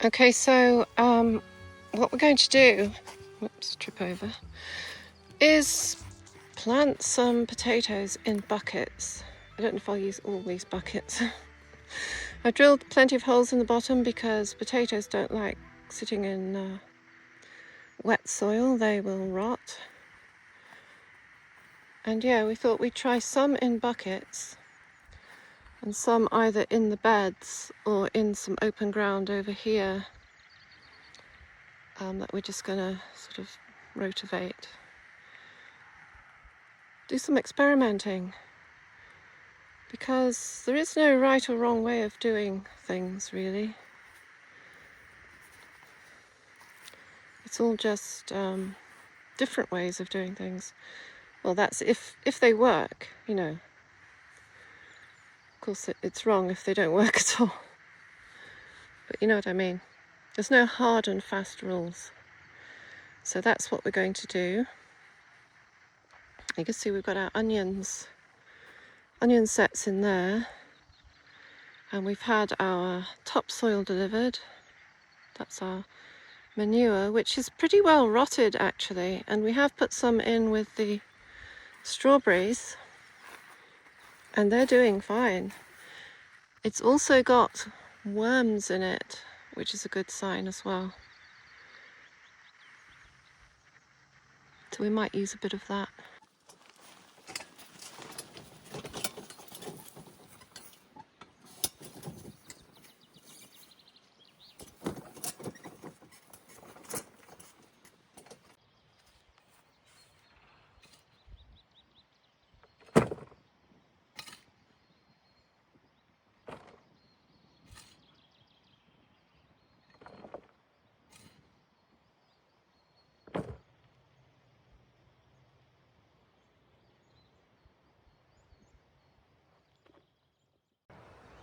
Okay, so what we're going to do, whoops, trip over, is plant some potatoes in buckets. I don't know if I'll use all these buckets. I drilled plenty of holes in the bottom because potatoes don't like sitting in wet soil, they will rot. And yeah, we thought we'd try some in buckets and some either in the beds or in some open ground over here that we're just going to sort of rotivate. Do some experimenting, because there is no right or wrong way of doing things, really. It's all just different ways of doing things. Well, that's if they work, you know. Of course, it's wrong if they don't work at all. But you know what I mean. There's no hard and fast rules. So that's what we're going to do. You can see we've got our onion sets in there. And we've had our topsoil delivered. That's our manure, which is pretty well rotted actually. And we have put some in with the strawberries. And they're doing fine. It's also got worms in it, which is a good sign as well. So we might use a bit of that.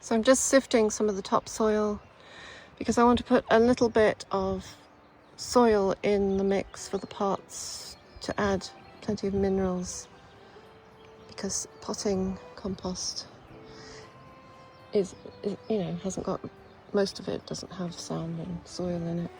So I'm just sifting some of the topsoil because I want to put a little bit of soil in the mix for the pots to add plenty of minerals, because potting compost is you know, hasn't got, most of it doesn't have sand and soil in it.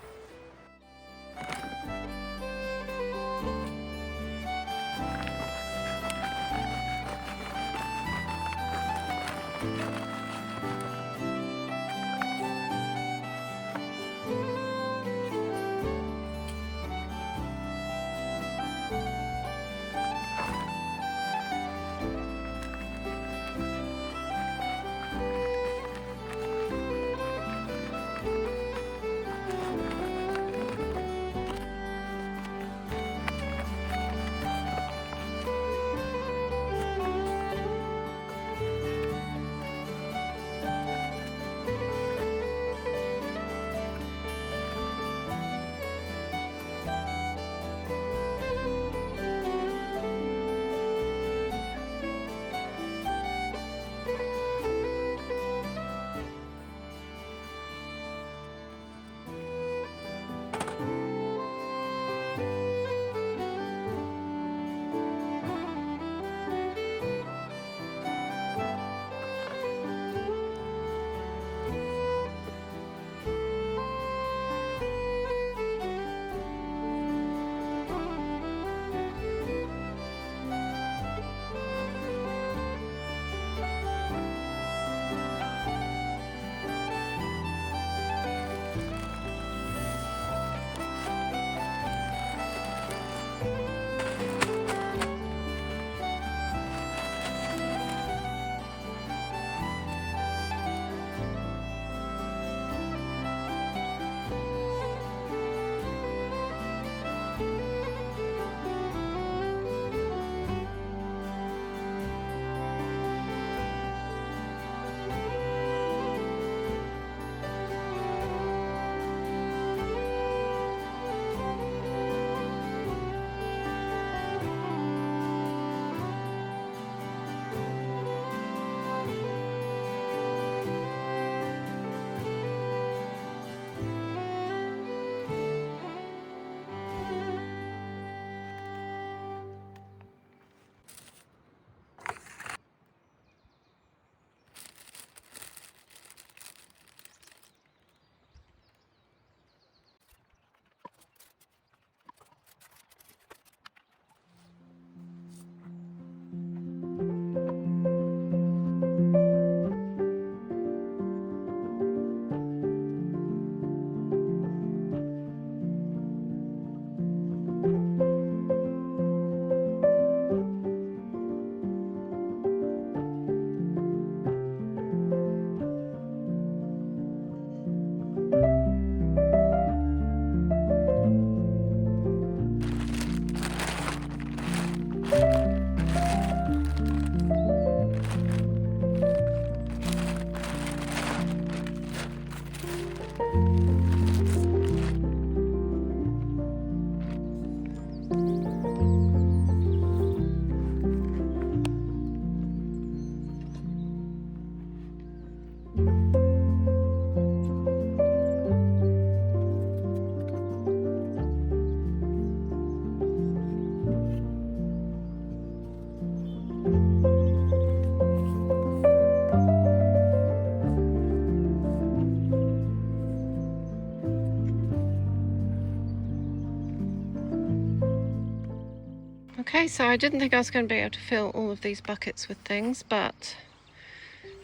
Okay, so I didn't think I was going to be able to fill all of these buckets with things, but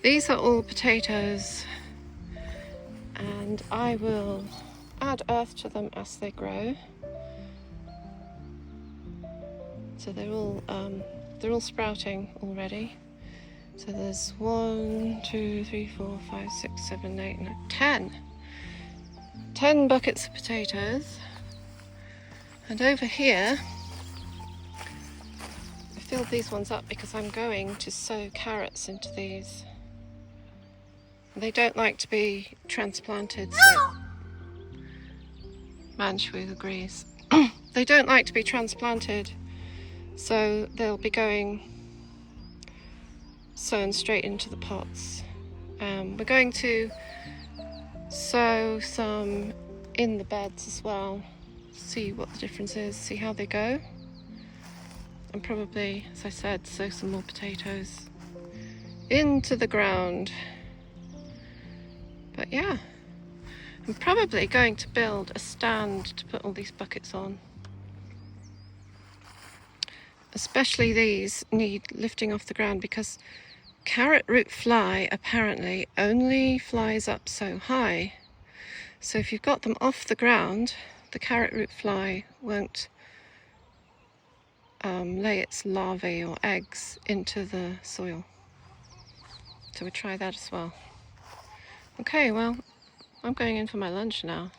these are all potatoes, and I will add earth to them as they grow. So they're all sprouting already. So there's 1, 2, 3, 4, 5, 6, 7, 8, 9, 10. 10 buckets of potatoes. And over here, I filled these ones up because I'm going to sow carrots into these. They don't like to be transplanted, so Manchu agrees. They don't like to be transplanted, so they'll be going sown straight into the pots. We're going to sow some in the beds as well, see what the difference is, see how they go, and probably, as I said, sow some more potatoes into the ground. But yeah, I'm probably going to build a stand to put all these buckets on. Especially these need lifting off the ground because carrot root fly apparently only flies up so high. So if you've got them off the ground, the carrot root fly won't lay its larvae or eggs into the soil. So we'll try that as well. Okay, well, I'm going in for my lunch now.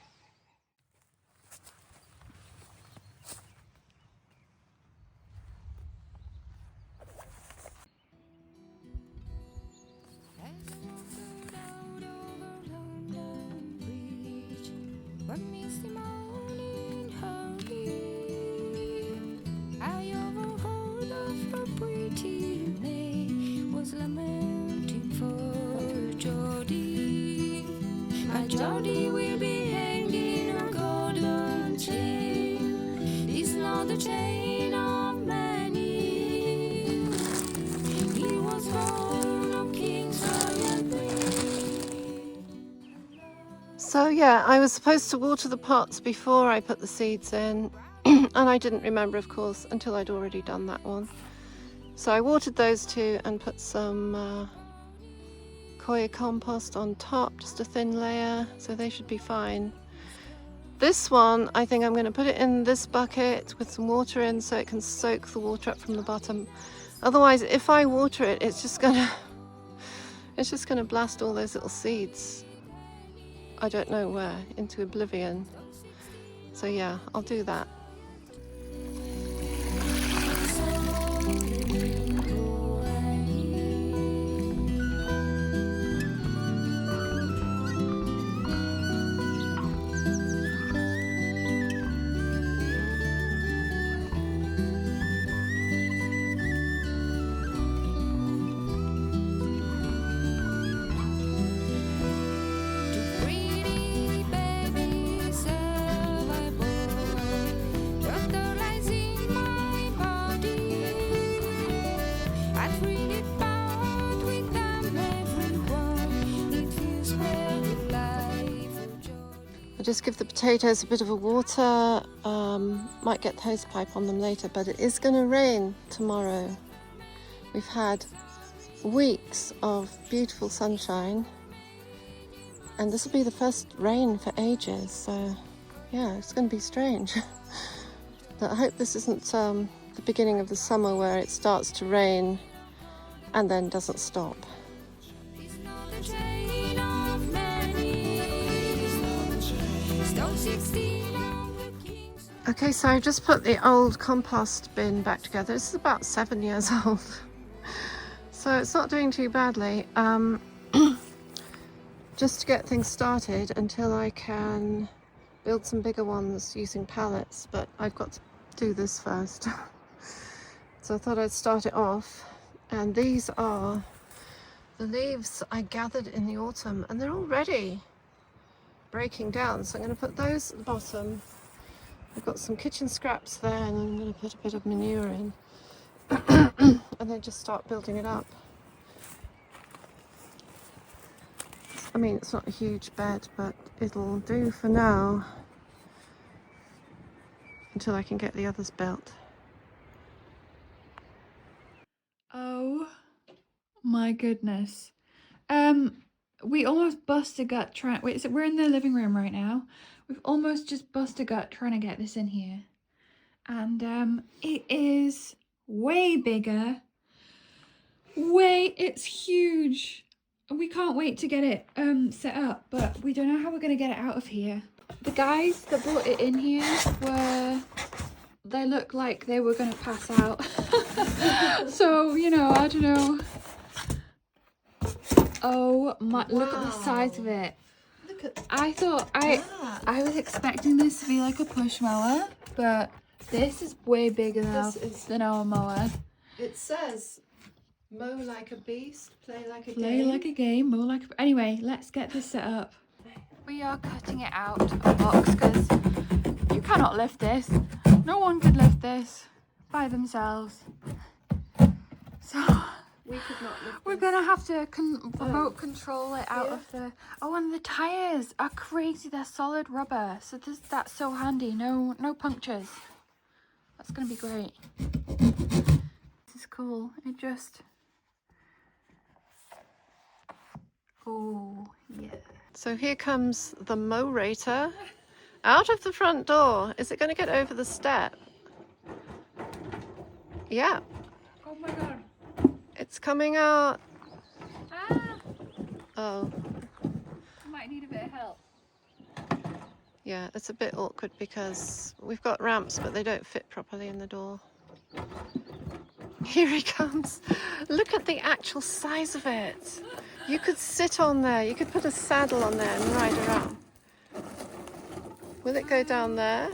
Jody will be hanging a golden chain. It's not the chain of many. He was born of King's royal breed. So yeah, I was supposed to water the pots before I put the seeds in, and I didn't remember, of course, until I'd already done that one. So I watered those two and put some coir compost on top, just a thin layer, so they should be fine. This one, I think I'm going to put it in this bucket with some water in so it can soak the water up from the bottom. Otherwise, if I water it, it's just gonna blast all those little seeds, I don't know where, into oblivion. So yeah, I'll do that. I just give the potatoes a bit of a water, might get the hose pipe on them later, but it is going to rain tomorrow. We've had weeks of beautiful sunshine, and this will be the first rain for ages, so yeah, it's going to be strange. But I hope this isn't the beginning of the summer where it starts to rain and then doesn't stop. Okay, so I just put the old compost bin back together. This is about 7 years old, so it's not doing too badly. Just to get things started until I can build some bigger ones using pallets, but I've got to do this first. So I thought I'd start it off, and these are the leaves I gathered in the autumn, and they're already breaking down, so I'm going to put those at the bottom. I've got some kitchen scraps there, and I'm going to put a bit of manure in and then just start building it up. I mean, it's not a huge bed, but it'll do for now until I can get the others built. My goodness. We almost bust a gut trying. Wait, so we're in the living room right now. We've almost just bust a gut trying to get this in here, and it is way bigger. It's huge. We can't wait to get it set up, but we don't know how we're gonna get it out of here. The guys that brought it in here they look like they were gonna pass out. So, you know, I don't know. Oh my, look at the size of it. Look at I was expecting this to be like a push mower, but this is way bigger than our mower. It says mow like a beast, play like a Play game. like a game, mow like a... Anyway, let's get this set up. We are cutting it out of the box because you cannot lift this. No one could lift this by themselves. So We could not lift we're this. gonna have to remote control it out of the... Oh, and the tires are crazy. They're solid rubber, so that's so handy. No punctures. That's gonna be great. This is cool. It just... Oh, yeah. So here comes the Mowrator out of the front door. Is it going to get over the step? Yeah, Oh my god. it's coming out. Ah! Oh, Might need a bit of help. yeah, it's a bit awkward because we've got ramps, but they don't fit properly in the door. Here he comes. Look at the actual size of it. You could sit on there. You could put a saddle on there and ride around. Will it go down there?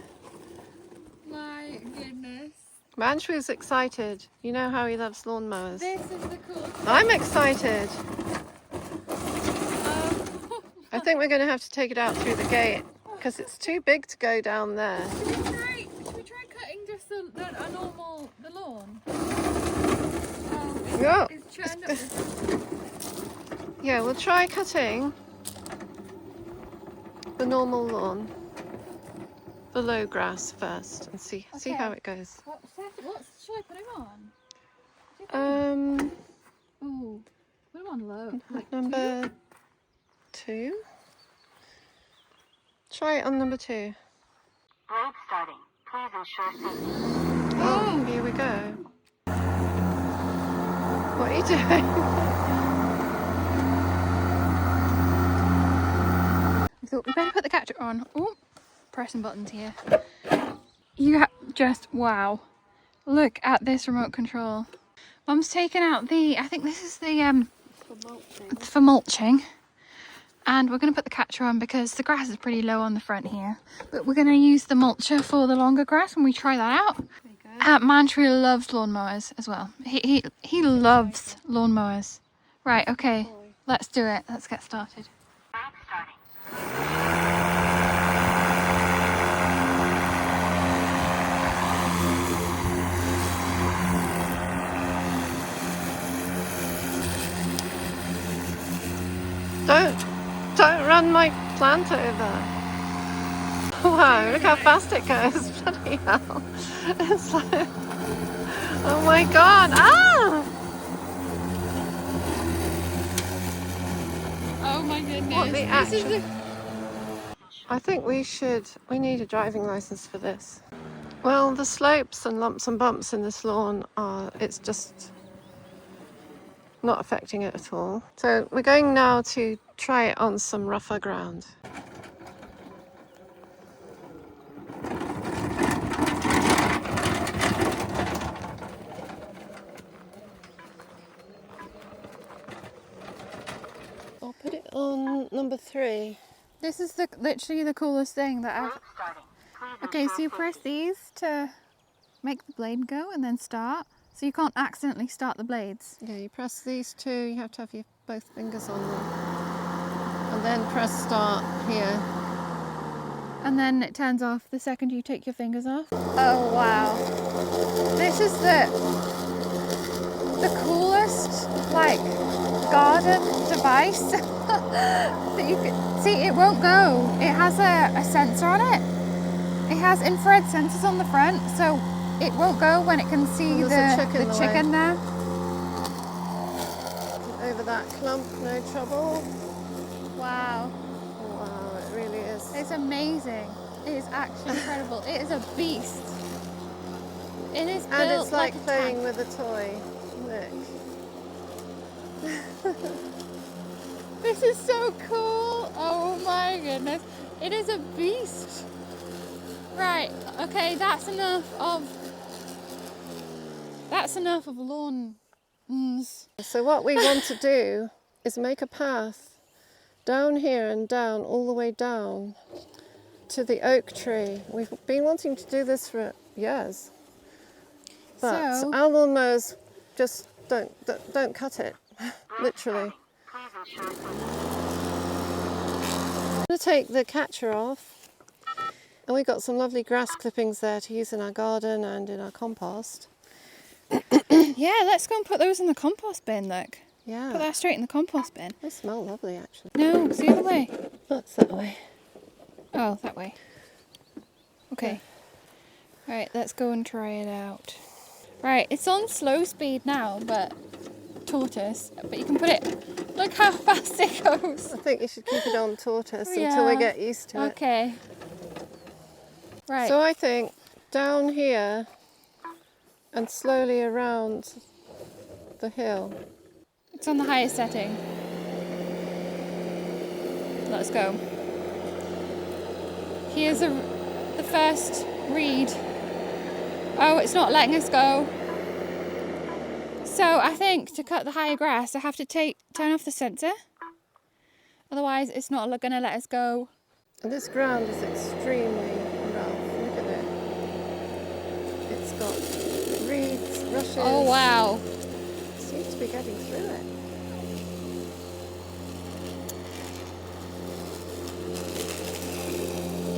My goodness. Manshwu's excited. You know how he loves lawnmowers. This is the coolest. I'm excited. I think we're going to have to take it out through the gate because it's too big to go down there. Should we try cutting just the lawn? Yeah. It's turned up. Yeah, we'll try cutting the normal lawn, the low grass first, and see how it goes. What should I put him on? Oh, put him on low. Like Number 2. Try it on number 2. Blade starting. Please ensure safety. Oh, here we go. What are you doing? I thought we better put the catcher on. Oh, pressing buttons here. Wow. Look at this remote control. Mum's taken out I think this is the for mulching. And we're going to put the catcher on because the grass is pretty low on the front here. But we're going to use the mulcher for the longer grass when we try that out. Mantra loves lawnmowers as well. He loves lawnmowers. Right, okay. Let's do it. Let's get started. Blade starting. Don't run my plant over. Wow, look how fast it goes. Bloody hell. It's like, oh my god. Ah! Oh my goodness. What the This is action? I think we need a driving license for this. Well, the slopes and lumps and bumps in this lawn it's just not affecting it at all. So we're going now to try it on some rougher ground. I'll put it on number 3. This is literally the coolest thing that I've... Blade starting. Please Okay, ensure so you safety. press these to make the blade go and then start. So you can't accidentally start the blades. Yeah, you press these 2, you have to have your both fingers on them. And then press start here. And then it turns off the second you take your fingers off. Oh wow. This is the coolest like garden device that you can see. It won't go. It has a sensor on it. It has infrared sensors on the front, so it won't go when it can see There's a chick in the the chicken way. there. over that clump, no trouble. Wow. Wow, it really is. It's amazing. It is actually incredible. It is a beast. It is built And it's like a playing tank. with a toy. Look. This is so cool. Oh my goodness. It is a beast. Right, okay, that's enough of lawns. So what we want to do is make a path down here and down, all the way down to the oak tree. We've been wanting to do this for years. But So- our lawnmowers just don't cut it, literally. Please ensure safety. I'm going to take the catcher off. And we've got some lovely grass clippings there to use in our garden and in our compost. Yeah, let's go and put those in the compost bin, look. Put Yeah, that straight in the compost bin. they smell lovely actually. No, it's the other way. That's that way. Oh, that way. Okay. Right, let's go and try it out. Right, it's on slow speed now, but tortoise. But you can put it. Look how fast it goes. I think you should keep it on tortoise until we Yeah. get used to it. Okay. Right. So I think down here and slowly around the hill. It's on the highest setting. Let's go. Here's the first reed. Oh, it's not letting us go. So I think to cut the higher grass, I have to turn off the sensor. Otherwise, it's not going to let us go. And this ground is extremely rough. Look at it. It's got reeds, rushes. Oh wow. It seems to be getting through it.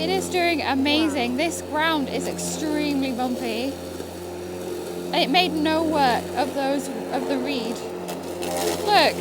It is doing amazing. This ground is extremely bumpy. And it made no work of the reed. Look.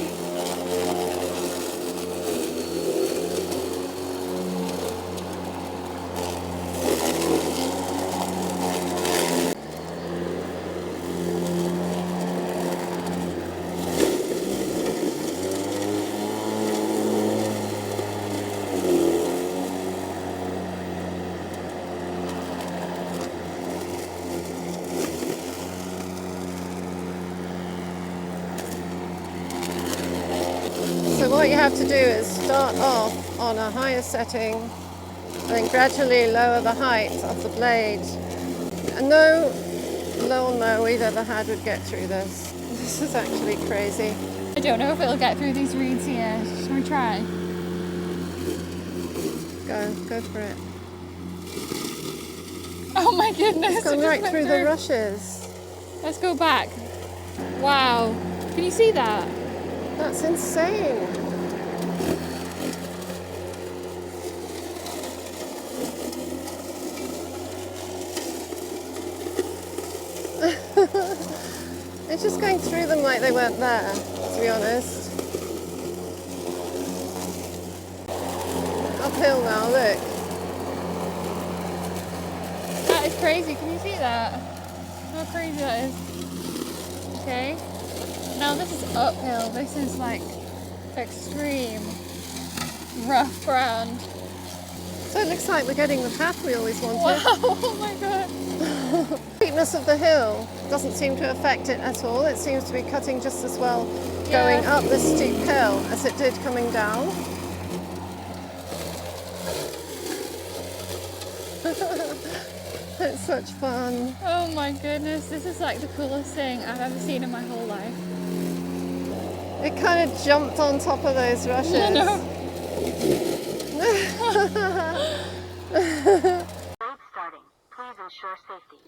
So what you have to do is start off on a higher setting and then gradually lower the height of the blade. And no lawnmower we've ever had would get through this. This is actually crazy. I don't know if it'll get through these reeds here. Shall we try? Go for it. Oh my goodness. It's gone it just right went through the rushes. Let's go back. Wow. Can you see that? That's insane. It's just going through them like they weren't there, to be honest. Uphill now, look. That is crazy. Can you see that? How crazy that is. Okay. Now this is uphill. This is like extreme rough ground. So it looks like we're getting the path we always wanted. Wow. Oh my god. The steepness of the hill doesn't seem to affect it at all. It seems to be cutting just as well going Yeah. up this steep hill as it did coming down. It's such fun. Oh my goodness. This is like the coolest thing I've ever seen in my whole life. It kind of jumped on top of those rushes. I know. Load starting. Please ensure safety.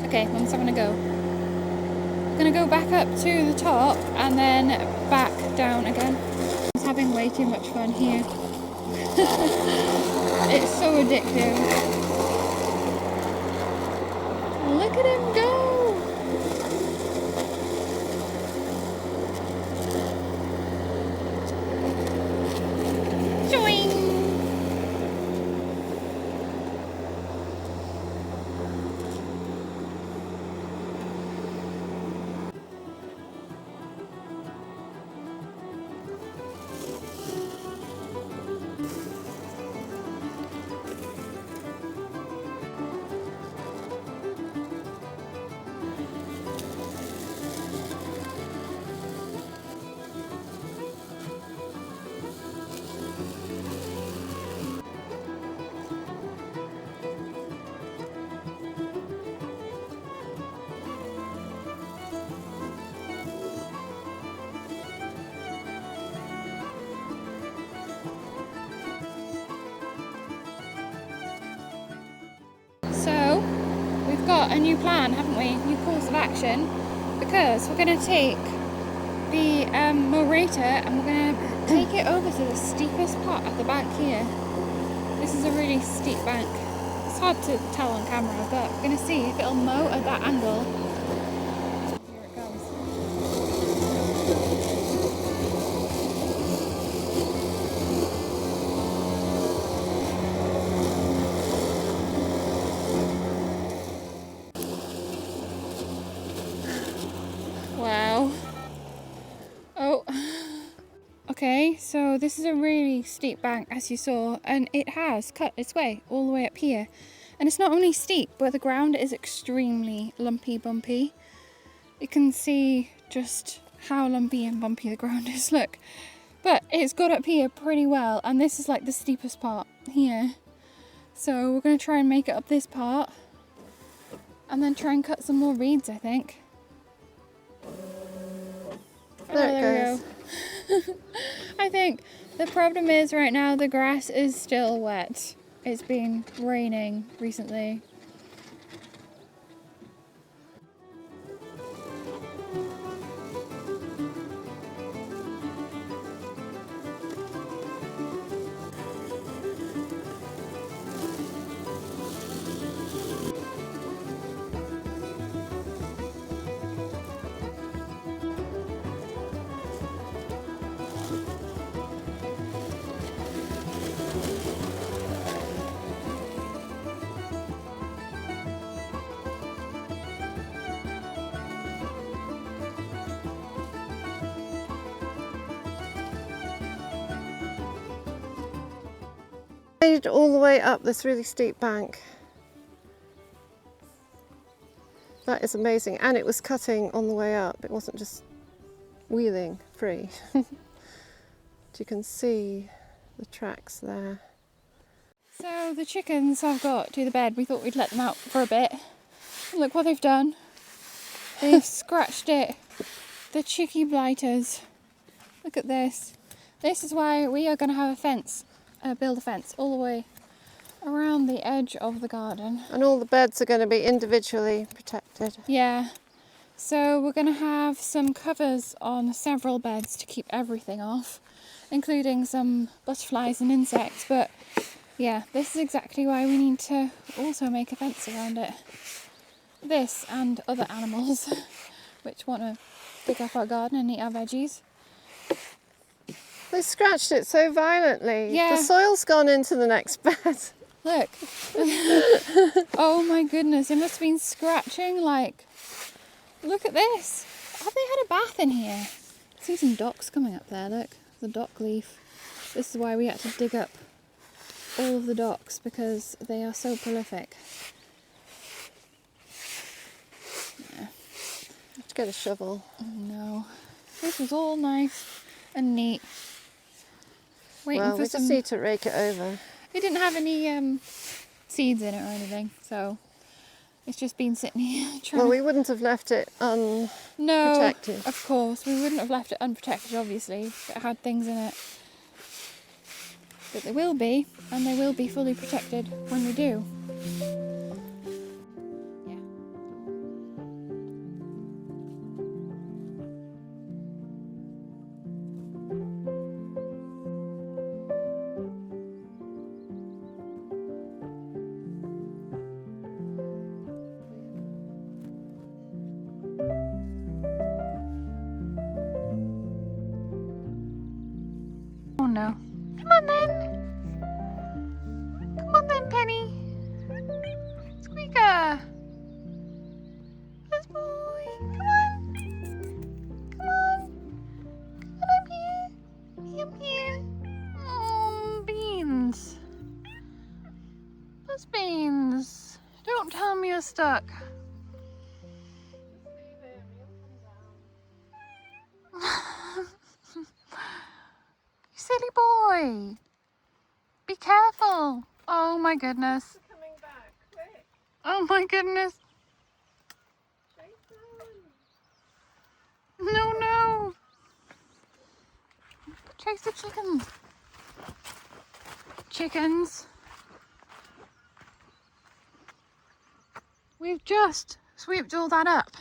Okay, Mum's having a go. I'm gonna go back up to the top and then back down again. I was having way too much fun here. It's so addictive. Look at him go! Joing! got a new plan, haven't we? New course of action, because we're going to take the Mowrator and we're going to take it over to the steepest part of the bank here. This is a really steep bank. It's hard to tell on camera, but we're going to see if it'll mow at that angle. Here it goes. Wow. Oh. Okay, so this is a really steep bank, as you saw, and it has cut its way all the way up here. And it's not only steep, but the ground is extremely lumpy bumpy. You can see just how lumpy and bumpy the ground is, look. But it's got up here pretty well, and this is like the steepest part here. So we're going to try and make it up this part, and then try and cut some more reeds, I think. There it goes. I think the problem is right now the grass is still wet. It's been raining recently. Made it all the way up this really steep bank. That is amazing, and it was cutting on the way up. It wasn't just wheeling free. You can see the tracks there. So the chickens have got to the bed. We thought we'd let them out for a bit. And look what they've done. They've scratched it. The chickie blighters. Look at this. This is why we are going to have a fence. Build a fence all the way around the edge of the garden. And all the beds are going to be individually protected. Yeah, so we're going to have some covers on several beds to keep everything off, including some butterflies and insects. But yeah, this is exactly why we need to also make a fence around it. This and other animals which want to dig up our garden and eat our veggies. They scratched it so violently. Yeah. The soil's gone into the next bed. Look. Oh my goodness, it must have been scratching like... Look at this. Have they had a bath in here? I see some docks coming up there, look. The dock leaf. This is why we had to dig up all of the docks, because they are so prolific. Yeah. Have to get a shovel. No. This was all nice and neat. Waiting Well, for we some... just need to rake it over. It didn't have any seeds in it or anything, so it's just been sitting here trying. Well, we wouldn't have left it unprotected. No, of course, we wouldn't have left it unprotected, obviously, if it had things in it. But they will be, and they will be fully protected when we do. Yeah. Oh no. Come on then. Come on then, Penny. Squeaker. Yes, boy. Come on. Come on. Come on up here. Be up here. Oh, Beans. That's Beans. Don't tell me you're stuck. Silly boy. Be careful. Oh my goodness. Coming back, quick. Oh my goodness. No, no. Chase the chickens. Chickens. We've just swept all that up.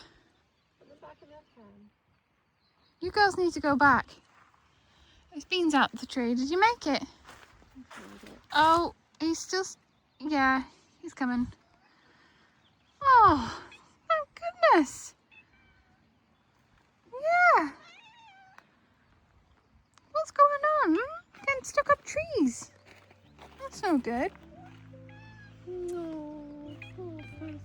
You girls need to go back. There's beans out the tree. Did you make it? Oh, he's still... Yeah, he's coming. Oh, thank goodness. Yeah. What's going on? Getting stuck up trees. That's no good. No, poor husband.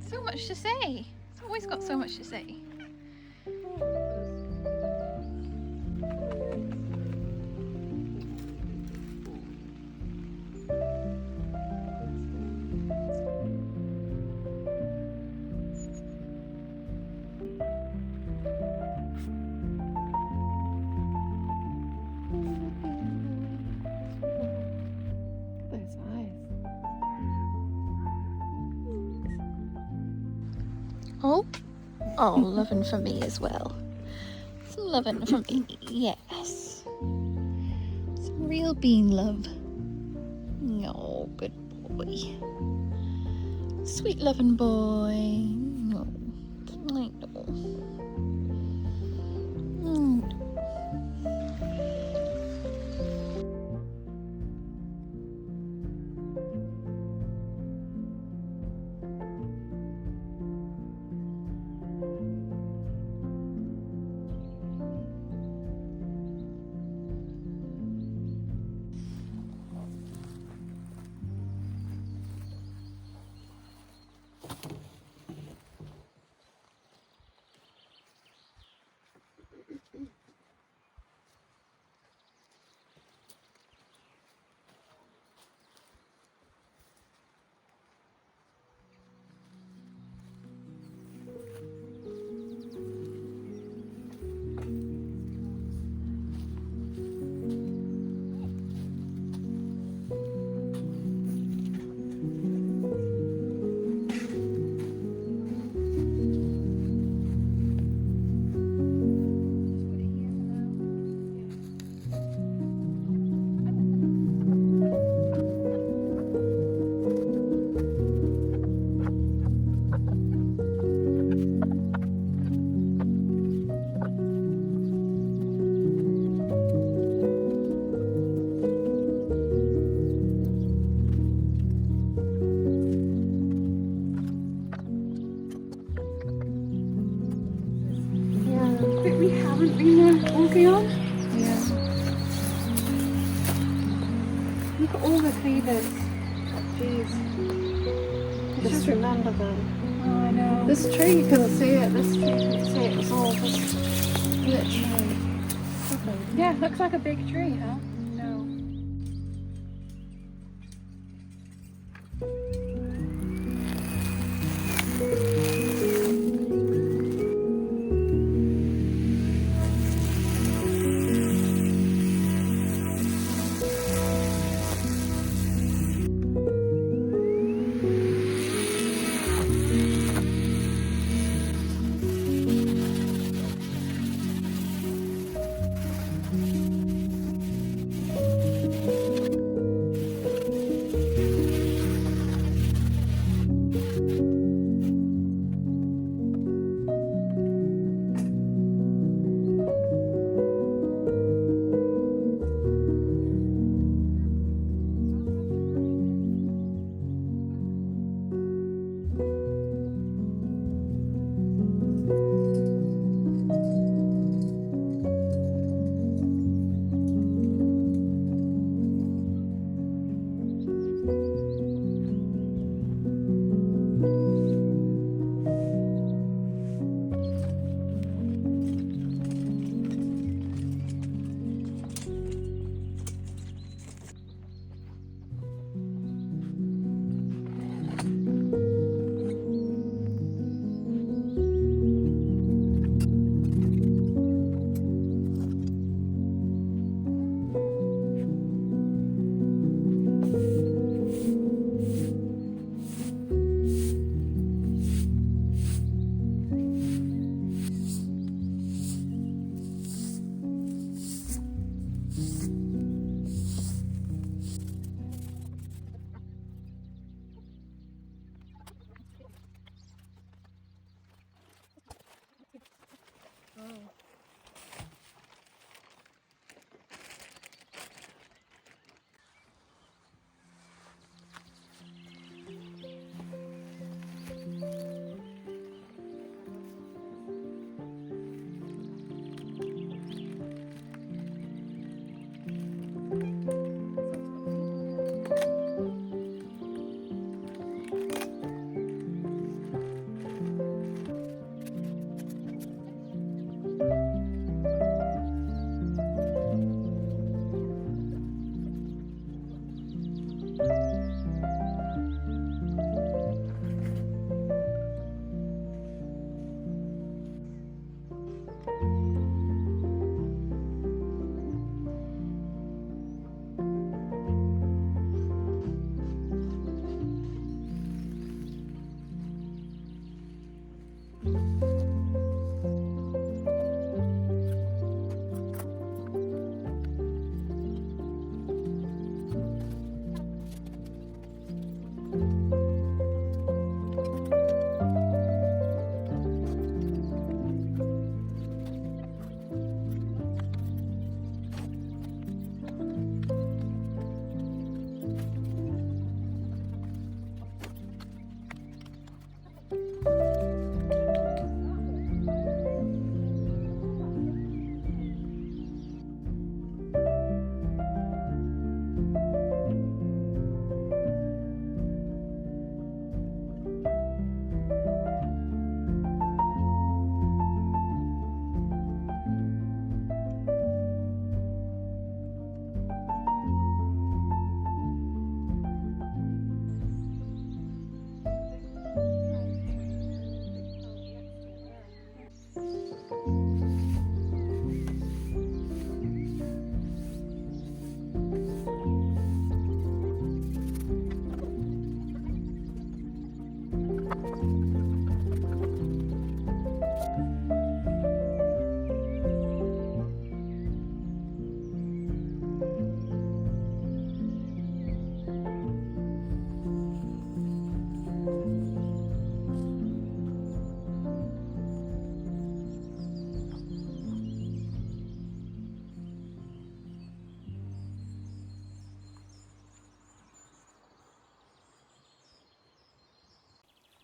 So much to say. It's always got so much to say. Those eyes. Oh, loving for me as well. It's loving for me, yes. Some real bean love. Oh, good boy. Sweet loving boy. No, I know. Mm. But we haven't been walking on. Yeah. Look at all the cleavers. Jeez. Just remember them. Oh, I know. This tree, you couldn't see it. This tree, you couldn't see it. It was all just literally covered. Yeah, looks like a big tree, huh? No.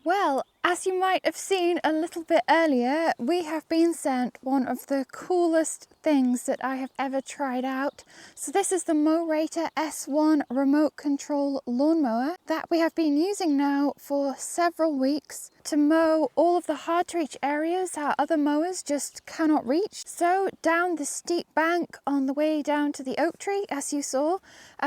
Well, as you might have seen a little bit earlier, we have been sent one of the coolest things that I have ever tried out. So this is the Mowrator S1 remote control lawnmower that we have been using now for several weeks to mow all of the hard to reach areas our other mowers just cannot reach. So down the steep bank on the way down to the oak tree, as you saw,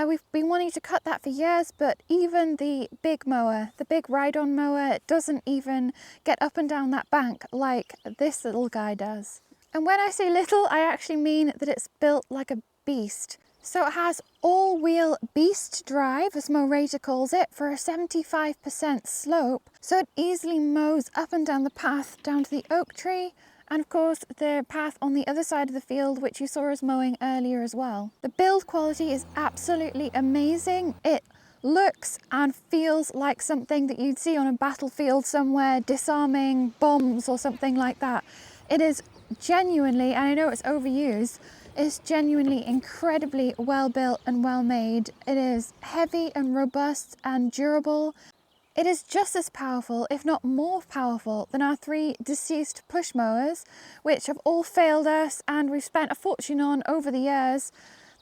we've been wanting to cut that for years, but even the big mower, the big ride-on mower, doesn't even get up and down that bank like this little guy does. And when I say little, I actually mean that it's built like a beast. So it has all-wheel beast drive, as Mowrator calls it, for a 75% slope. So it easily mows up and down the path down to the oak tree, and of course the path on the other side of the field, which you saw us mowing earlier as well. The build quality is absolutely amazing. It looks and feels like something that you'd see on a battlefield somewhere, disarming bombs or something like that. It is genuinely, and I know it's overused, is genuinely incredibly well built and well made. It is heavy and robust and durable. It is just as powerful, if not more powerful, than our 3 deceased push mowers, which have all failed us and we've spent a fortune on over the years.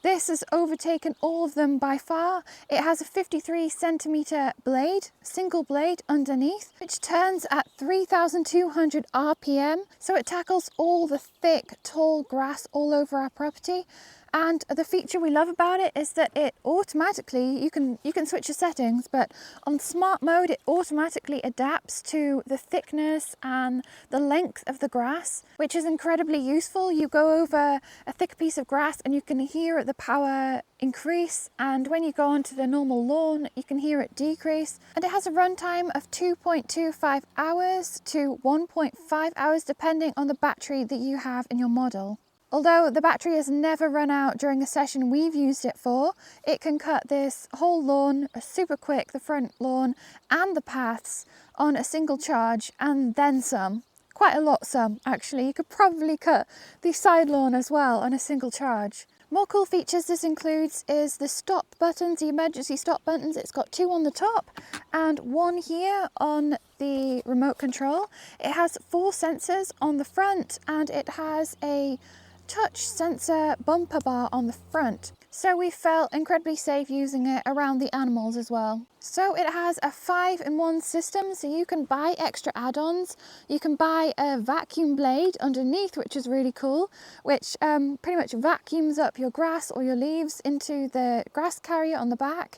This has overtaken all of them by far. It has a 53cm blade, single blade underneath, which turns at 3,200 RPM. So it tackles all the thick, tall grass all over our property. And the feature we love about it is that it automatically, you can switch the settings, but on smart mode it automatically adapts to the thickness and the length of the grass, which is incredibly useful. You go over a thick piece of grass and you can hear the power increase, and when you go onto the normal lawn you can hear it decrease. And it has a runtime of 2.25 hours to 1.5 hours depending on the battery that you have in your model. Although the battery has never run out during a session we've used it for, it can cut this whole lawn super quick, the front lawn and the paths, on a single charge and then some. Quite a lot some, actually. You could probably cut the side lawn as well on a single charge. More cool features this includes is the stop buttons, the emergency stop buttons. It's got 2 on the top and 1 here on the remote control. It has 4 sensors on the front and it has a touch sensor bumper bar on the front, so we felt incredibly safe using it around the animals as well. So it has a 5-in-1 system, so you can buy extra add-ons. You can buy a vacuum blade underneath, which is really cool, which pretty much vacuums up your grass or your leaves into the grass carrier on the back.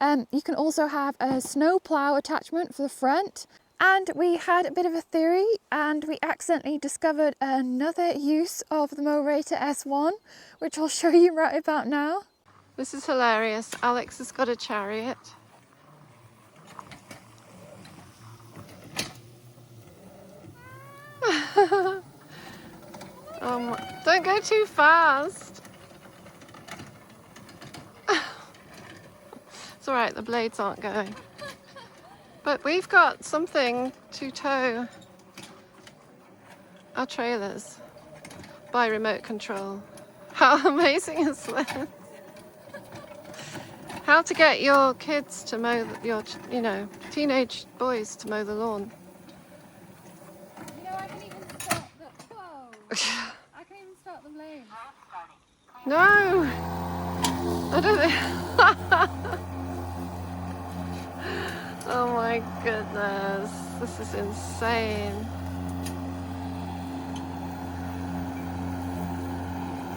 You can also have a snow plow attachment for the front. And we had a bit of a theory and we accidentally discovered another use of the Mowrator S1, which I'll show you right about now. This is hilarious. Alex has got a chariot. Don't go too fast. It's all right, the blades aren't going. But we've got something to tow our trailers by remote control. How amazing is that? How to get your kids to mow, your teenage boys to mow the lawn. You know, I can even start the... Whoa! I can even start the blade. No! I don't think... Oh my goodness, this is insane.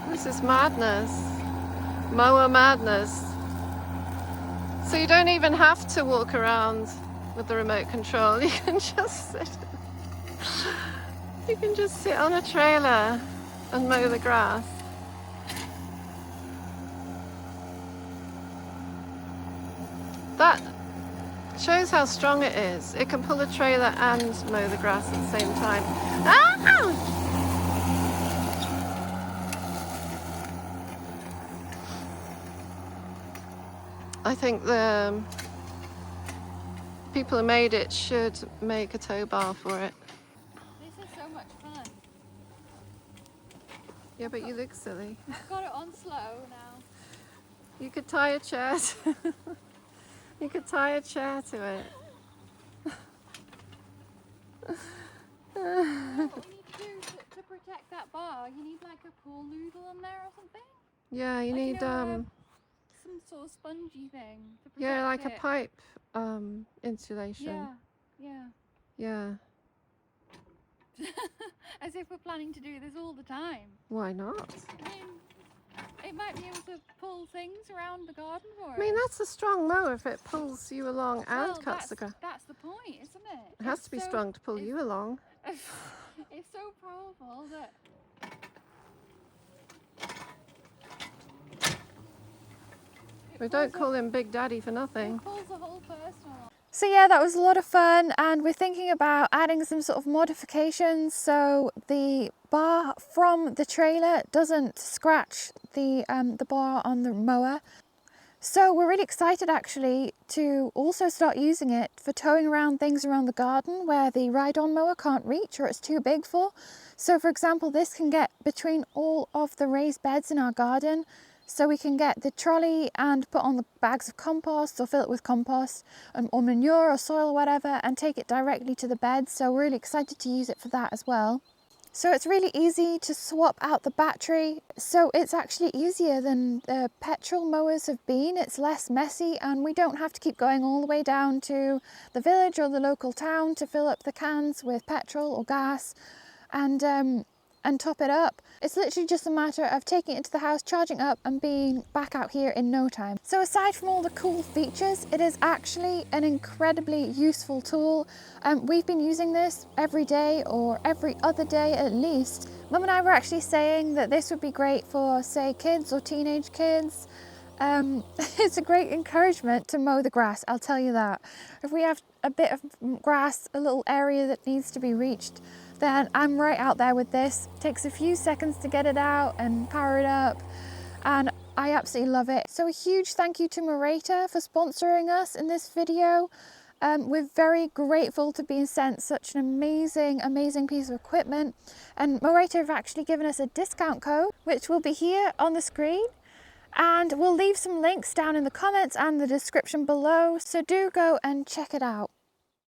This is madness. Mower madness. So you don't even have to walk around with the remote control. You can just sit on a trailer and mow the grass. That Shows how strong it is. It can pull a trailer and mow the grass at the same time. Ah! I think the people who made it should make a tow bar for it. This is so much fun. Yeah, but you look silly. I've got it on slow now. You could tie a chair to you could tie a chair to it. You know what we need to do to protect that bar? You need like a pool noodle in there or something? Yeah, you Like, need some sort of spongy thing to protect yeah, like a it. pipe insulation. Yeah. Yeah. As if we're planning to do this all the time. Why not? I mean, it might be able to pull things around the garden for us. I mean, that's a strong mower if it pulls you along and Well, cuts the grass. That's the point, isn't it? It has to be strong to pull you along. It's so powerful that... We don't call him Big Daddy for nothing. It pulls a whole person along. So yeah, that was a lot of fun, and we're thinking about adding some sort of modifications so the bar from the trailer doesn't scratch the bar on the mower. So we're really excited actually to also start using it for towing around things around the garden where the ride-on mower can't reach or it's too big for. So for example, this can get between all of the raised beds in our garden, so we can get the trolley and put on the bags of compost or fill it with compost or manure or soil or whatever and take it directly to the bed. So we're really excited to use it for that as well. So it's really easy to swap out the battery. So it's actually easier than the petrol mowers have been. It's less messy and we don't have to keep going all the way down to the village or the local town to fill up the cans with petrol or gas and top it up. It's literally just a matter of taking it to the house, charging up and being back out here in no time. So aside from all the cool features, it is actually an incredibly useful tool. We've been using this every day or every other day at least. Mum and I were actually saying that this would be great for, say, kids or teenage kids. It's a great encouragement to mow the grass, I'll tell you that. If we have a bit of grass, a little area that needs to be reached, then I'm right out there with this. It takes a few seconds to get it out and power it up, and I absolutely love it. So a huge thank you to Mowrator for sponsoring us in this video. We're very grateful to be sent such an amazing piece of equipment, and Mowrator have actually given us a discount code which will be here on the screen, and we'll leave some links down in the comments and the description below, so do go and check it out.